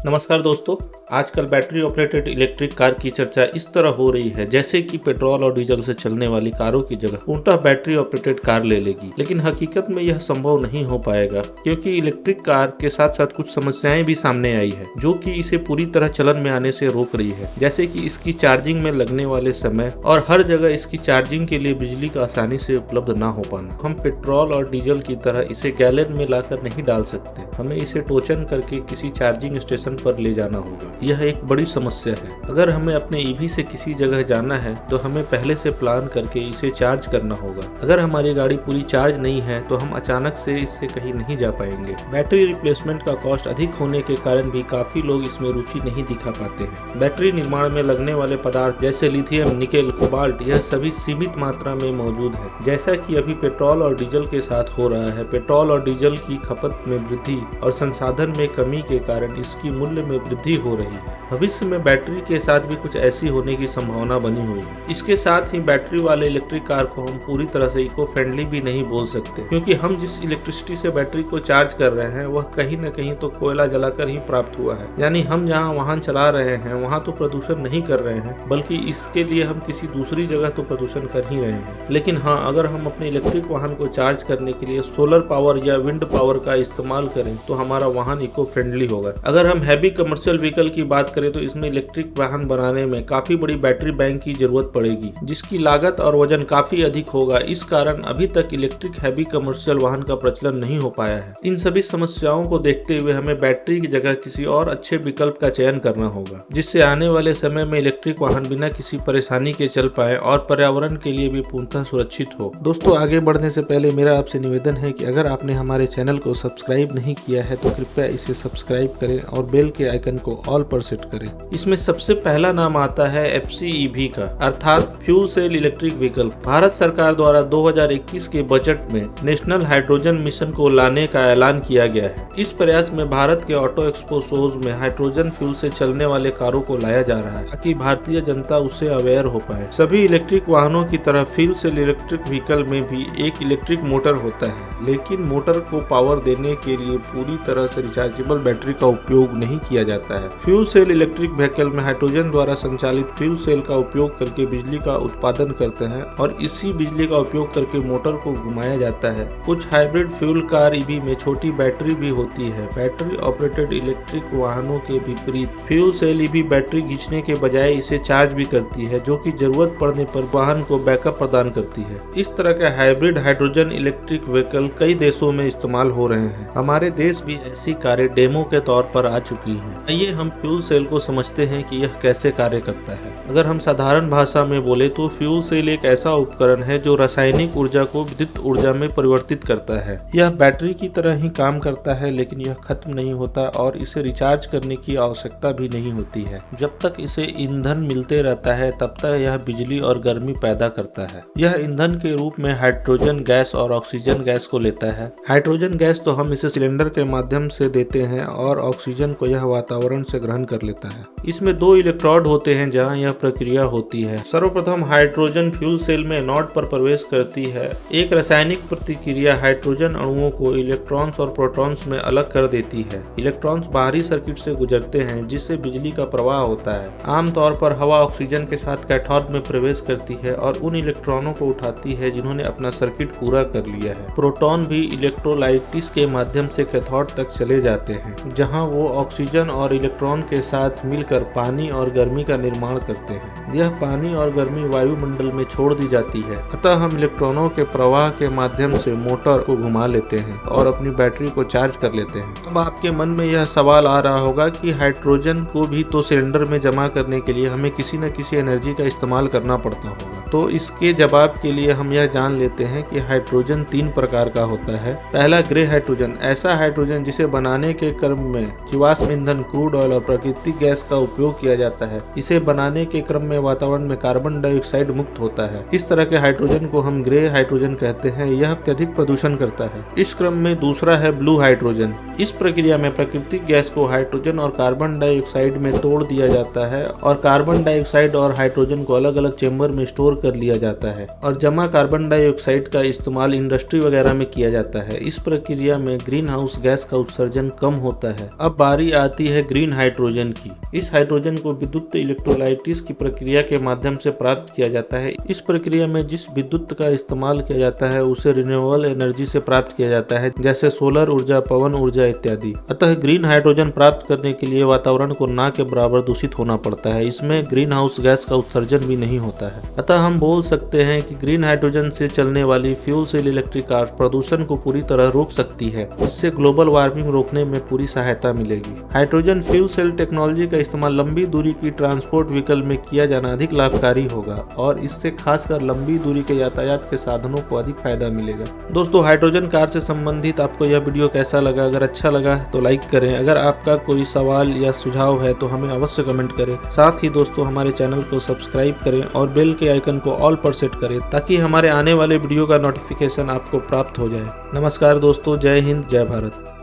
नमस्कार दोस्तों। आजकल बैटरी ऑपरेटेड इलेक्ट्रिक कार की चर्चा इस तरह हो रही है जैसे कि पेट्रोल और डीजल से चलने वाली कारों की जगह पूर्णतः बैटरी ऑपरेटेड कार ले लेगी। लेकिन हकीकत में यह संभव नहीं हो पाएगा क्योंकि इलेक्ट्रिक कार के साथ साथ कुछ समस्याएं भी सामने आई है जो कि इसे पूरी तरह चलन में आने से रोक रही है, जैसे कि इसकी चार्जिंग में लगने वाले समय और हर जगह इसकी चार्जिंग के लिए बिजली का आसानी से उपलब्ध न हो पाना। हम पेट्रोल और डीजल की तरह इसे गैलन में लाकर नहीं डाल सकते, हमें इसे टोचन करके किसी चार्जिंग स्टेशन पर ले जाना होगा। यह एक बड़ी समस्या है। अगर हमें अपने ईवी से किसी जगह जाना है तो हमें पहले से प्लान करके इसे चार्ज करना होगा। अगर हमारी गाड़ी पूरी चार्ज नहीं है तो हम अचानक से इससे कहीं नहीं जा पाएंगे। बैटरी रिप्लेसमेंट का कॉस्ट अधिक होने के कारण भी काफी लोग इसमें रुचि नहीं दिखा पाते हैं। बैटरी निर्माण में लगने वाले पदार्थ जैसे लिथियम, निकेल, कोबाल्ट यह सभी सीमित मात्रा में मौजूद है, जैसा कि अभी पेट्रोल और डीजल के साथ हो रहा है। पेट्रोल और डीजल की खपत में वृद्धि और संसाधन में कमी के कारण इसकी मूल्य में वृद्धि हो रही है। भविष्य में बैटरी के साथ भी कुछ ऐसी होने की संभावना बनी हुई है। इसके साथ ही बैटरी वाले इलेक्ट्रिक कार को हम पूरी तरह से इको फ्रेंडली भी नहीं बोल सकते, क्योंकि हम जिस इलेक्ट्रिसिटी से बैटरी को चार्ज कर रहे हैं वह कहीं न कहीं तो कोयला जलाकर ही प्राप्त हुआ है। यानी हम जहाँ वाहन चला रहे हैं वहाँ तो प्रदूषण नहीं कर रहे हैं, बल्कि इसके लिए हम किसी दूसरी जगह तो प्रदूषण कर ही रहे हैं। लेकिन हाँ, अगर हम अपने इलेक्ट्रिक वाहन को चार्ज करने के लिए सोलर पावर या विंड पावर का इस्तेमाल करें तो हमारा वाहन इको फ्रेंडली होगा। अगर हम हैवी कमर्शियल व्हीकल की बात करें तो इसमें इलेक्ट्रिक वाहन बनाने में काफी बड़ी बैटरी बैंक की जरूरत पड़ेगी, जिसकी लागत और वजन काफी अधिक होगा। इस कारण अभी तक इलेक्ट्रिक हैवी कमर्शियल वाहन का प्रचलन नहीं हो पाया है। इन सभी समस्याओं को देखते हुए हमें बैटरी की जगह किसी और अच्छे विकल्प का चयन करना होगा, जिससे आने वाले समय में इलेक्ट्रिक वाहन बिना किसी परेशानी के चल पाए और पर्यावरण के लिए भी पूर्णतः सुरक्षित हो। दोस्तों, आगे बढ़ने से पहले मेरा आपसे निवेदन है कि अगर आपने हमारे चैनल को सब्सक्राइब नहीं किया है तो कृपया इसे सब्सक्राइब करें और बेल के आइकन को ऑल पर सेट करें। इसमें सबसे पहला नाम आता है FCEV का, अर्थात fuel cell electric vehicle. Bharat सरकार द्वारा 2021 के बजट में नेशनल हाइड्रोजन मिशन को लाने का ऐलान किया गया है। इस प्रयास में भारत के ऑटो एक्सपो शोज में हाइड्रोजन फ्यूल से चलने वाले कारों को लाया जा रहा है ताकि भारतीय जनता उससे अवेयर हो पाए। सभी इलेक्ट्रिक वाहनों की तरह फ्यूल सेल इलेक्ट्रिक व्हीकल में भी एक इलेक्ट्रिक मोटर होता है, लेकिन मोटर को पावर देने के लिए पूरी तरह से रिचार्जेबल बैटरी का उपयोग नहीं किया जाता है। फ्यूल सेल इलेक्ट्रिक व्हीकल में हाइड्रोजन द्वारा संचालित फ्यूल सेल का उपयोग करके बिजली का उत्पादन करते हैं और इसी बिजली का उपयोग करके मोटर को घुमाया जाता है। कुछ हाइब्रिड फ्यूल कार ईवी में छोटी बैटरी भी होती है। बैटरी ऑपरेटेड इलेक्ट्रिक वाहनों के विपरीत फ्यूल सेल ईवी बैटरी खींचने के बजाय इसे चार्ज भी करती है, जो कि जरूरत पड़ने पर वाहन को बैकअप प्रदान करती है। इस तरह के हाइब्रिड हाइड्रोजन इलेक्ट्रिक व्हीकल कई देशों में इस्तेमाल हो रहे हैं। हमारे देश भी ऐसी कारें डेमो के तौर पर आ चुकी हैं। आइए हम फ्यूल सेल को समझते हैं कि यह कैसे कार्य करता है। अगर हम साधारण भाषा में बोले तो फ्यूल सेल एक ऐसा उपकरण है जो रासायनिक ऊर्जा को विद्युत ऊर्जा में परिवर्तित करता है। यह बैटरी की तरह ही काम करता है, लेकिन यह खत्म नहीं होता और इसे रिचार्ज करने की आवश्यकता भी नहीं होती है। जब तक इसे ईंधन मिलते रहता है तब तक यह बिजली और गर्मी पैदा करता है। यह ईंधन के रूप में हाइड्रोजन गैस और ऑक्सीजन गैस को लेता है। हाइड्रोजन गैस तो हम इसे सिलेंडर के माध्यम से देते हैं और ऑक्सीजन को यह वातावरण से ग्रहण कर लेता है। इसमें 2 इलेक्ट्रोड होते हैं जहां यह प्रक्रिया होती है। सर्वप्रथम हाइड्रोजन फ्यूल सेल में एनोड पर प्रवेश करती है। एक रासायनिक प्रतिक्रिया हाइड्रोजन अणुओं को इलेक्ट्रॉन्स और प्रोटॉन्स में अलग कर देती है। इलेक्ट्रॉन्स बाहरी सर्किट से गुजरते हैं जिससे बिजली का प्रवाह होता है। आमतौर पर हवा ऑक्सीजन के साथ कैथोड में प्रवेश करती है और उन इलेक्ट्रॉनों को उठाती है जिन्होंने अपना सर्किट पूरा कर लिया है। प्रोटॉन भी इलेक्ट्रोलाइटिस के माध्यम से कैथोड तक चले जाते हैं, जहां वो ऑक्सीजन और इलेक्ट्रॉन के साथ मिलकर पानी और गर्मी का निर्माण करते हैं। यह पानी और गर्मी वायुमंडल में छोड़ दी जाती है। अतः हम इलेक्ट्रॉनों के प्रवाह के माध्यम से मोटर को घुमा लेते हैं और अपनी बैटरी को चार्ज कर लेते हैं। अब आपके मन में यह सवाल आ रहा होगा कि हाइड्रोजन को भी तो सिलेंडर में जमा करने के लिए हमें किसी न किसी एनर्जी का इस्तेमाल करना पड़ता होगा। तो इसके जवाब के लिए हम यह जान लेते हैं कि हाइड्रोजन 3 प्रकार का होता है। पहला, ग्रे हाइड्रोजन, ऐसा हाइड्रोजन जिसे बनाने के क्रम में जीवाश्म ईंधन, क्रूड ऑयल और प्राकृतिक गैस का उपयोग किया जाता है। इसे बनाने के क्रम में वातावरण में कार्बन डाइऑक्साइड मुक्त होता है। इस तरह के हाइड्रोजन को हम ग्रे हाइड्रोजन कहते हैं। यह अत्यधिक प्रदूषण करता है। इस क्रम में दूसरा है ब्लू हाइड्रोजन। इस प्रक्रिया में प्राकृतिक गैस को हाइड्रोजन और कार्बन डाइऑक्साइड में तोड़ दिया जाता है और कार्बन डाइऑक्साइड और हाइड्रोजन को अलग अलग चेंबर में स्टोर कर लिया जाता है और जमा कार्बन डाइऑक्साइड का इस्तेमाल इंडस्ट्री वगैरह में किया जाता है। इस प्रक्रिया में ग्रीन हाउस गैस का उत्सर्जन कम होता है। अब बारी आती है ग्रीन हाइड्रोजन की। इस हाइड्रोजन को विद्युत इलेक्ट्रोलाइटिस की प्रक्रिया के माध्यम से प्राप्त किया जाता है। इस प्रक्रिया में जिस विद्युत का इस्तेमाल किया जाता है उसे रिन्यूएबल एनर्जी से प्राप्त किया जाता है, जैसे सोलर ऊर्जा, पवन ऊर्जा इत्यादि। अतः ग्रीन हाइड्रोजन प्राप्त करने के लिए वातावरण को ना के बराबर दूषित होना पड़ता है। इसमें ग्रीन हाउस गैस का उत्सर्जन भी नहीं होता है। अतः हम बोल सकते हैं कि ग्रीन हाइड्रोजन से चलने वाली फ्यूल सेल इलेक्ट्रिक कार प्रदूषण को पूरी तरह रोक सकती है। इससे ग्लोबल वार्मिंग रोकने में पूरी सहायता मिलेगी। हाइड्रोजन फ्यूल सेल टेक्नोलॉजी का इस्तेमाल लंबी दूरी की ट्रांसपोर्ट व्हीकल में किया जाना अधिक लाभकारी होगा और इससे खासकर लंबी दूरी के यातायात के साधनों को अधिक फायदा मिलेगा। दोस्तों, हाइड्रोजन कार से संबंधित आपको यह वीडियो कैसा लगा? अगर अच्छा लगा तो लाइक करें। अगर आपका कोई सवाल या सुझाव है तो हमें अवश्य कमेंट करें। साथ ही दोस्तों, हमारे चैनल को सब्सक्राइब करें और बेल के आइकन को ऑल पर सेट करें ताकि हमारे आने वाले वीडियो का नोटिफिकेशन आपको प्राप्त हो जाए। नमस्कार दोस्तों, जय हिंद, जय भारत।